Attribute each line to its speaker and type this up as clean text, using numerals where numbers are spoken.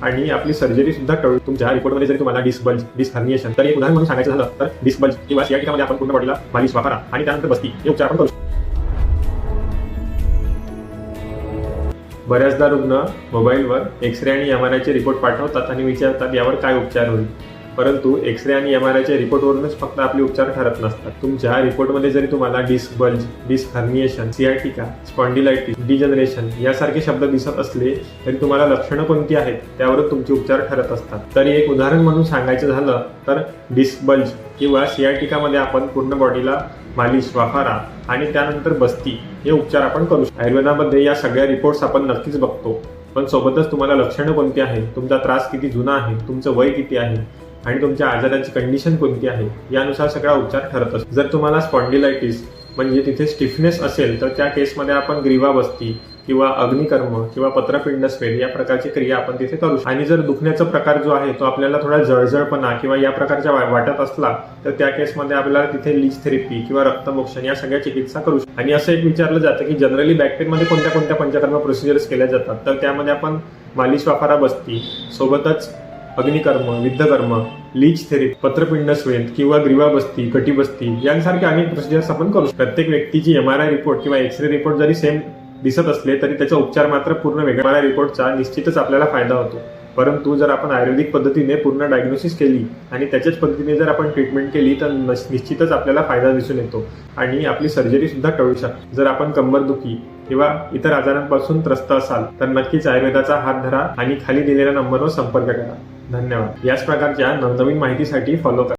Speaker 1: आणि आपली सर्जरी सुद्धा टळू. तुमच्या रिपोर्टमध्ये जरी तुम्हाला डिस्क बल्ज, डिस्क हर्निएशन, तर एक उदाहरण म्हणून सांगायचं झालं तर डिस्क बल्ज किंवा सियाटिकामध्ये आपण पूर्ण बॉडीला मालिश, वाफारा आणि त्यानंतर बस्ती हे उपचार आपण करू शकतो. बऱ्याचदा रुग्ण मोबाईलवर एक्सरे आणि एमआरआयचे रिपोर्ट पाठवतात आणि विचारतात यावर काय उपचार होईल. परंतु एक्सरे आणि एमआरआयच्या रिपोर्टवरूनच फक्त आपले उपचार ठरत नसतात. तुमच्या रिपोर्टमध्ये जरी तुम्हाला disc bulge, disc herniation, sciatica, spondylitis, degeneration यासारखे शब्द दिसत असले तरी तुम्हाला लक्षणं कोणती आहेत त्यावरून तुमचे उपचार ठरत असतात. तरी एक उदाहरण म्हणून सांगायचं झालं तर डिस्क बल्ज किंवा सियाटिकामध्ये आपण पूर्ण बॉडीला मालिश, वाफारा आणि त्यानंतर बस्ती हे उपचार आपण करू शकतो. आयुर्वेदामध्ये या सगळ्या रिपोर्ट्स आपण नक्कीच बघतो, पण सोबतच तुम्हाला लक्षणं कोणती आहेत, तुमचा त्रास किती जुना आहे, तुमचं वय किती आहे आणि तुमच्या आजाराची कंडिशन कोणती आहे यानुसार सगळा उपचार ठरत असतो. जर तुम्हाला स्पॉन्डिलायटिस म्हणजे तिथे स्टिफनेस असेल तर त्या केसमध्ये आपण ग्रीवा बस्ती किंवा अग्निकर्म किंवा पत्रपिंड स्वेद या प्रकारची क्रिया आपण तिथे करू शकतो. आणि जर दुखण्याचा प्रकार जो आहे तो आपल्याला थोडा जळजळपणा किंवा या प्रकारच्या वाटत असला तर त्या केसमध्ये आपल्याला तिथे लीच थेरपी किंवा रक्तमोक्षण या सगळ्या चिकित्सा करू शकतो. आणि असं एक विचारलं जातं की जनरली बॅकपेनमध्ये कोणत्या कोणत्या पंचकर्म प्रोसिजर्स केल्या जातात, तर त्यामध्ये आपण मालिश, वाफारा, बस्ती सोबतच अग्निकर्म, विद्धकर्म, लीच थेरपी, पत्रपिंड स्वेद किंवा ग्रीवा बस्ती, कटिबस्ती यांसारखे अनेक प्रोसिजर्स आपण करू शकतो. प्रत्येक व्यक्तीची एमआरआय रिपोर्ट किंवा एक्सरे रिपोर्ट जरी सेम दिसत असले तरी त्याचा उपचार मात्र पूर्ण वेगळा. एमआरआय रिपोर्टचा निश्चितच आपल्याला फायदा होतो, परंतु जर आपण आयुर्वेदिक पद्धतीने पूर्ण डायग्नोसिस केली आणि त्याच्याच पद्धतीने जर आपण ट्रीटमेंट केली तर निश्चितच आपल्याला फायदा दिसून येतो आणि आपली सर्जरी सुद्धा टळू शकते. जर आपण कंबरदुखी किंवा इतर आजारांपासून त्रस्त असाल तर नक्कीच आयुर्वेदाचा हात धरा आणि खाली दिलेल्या नंबरवर संपर्क करा. धन्यवाद. याच प्रकारच्या नवनवीन माहितीसाठी फॉलो करा.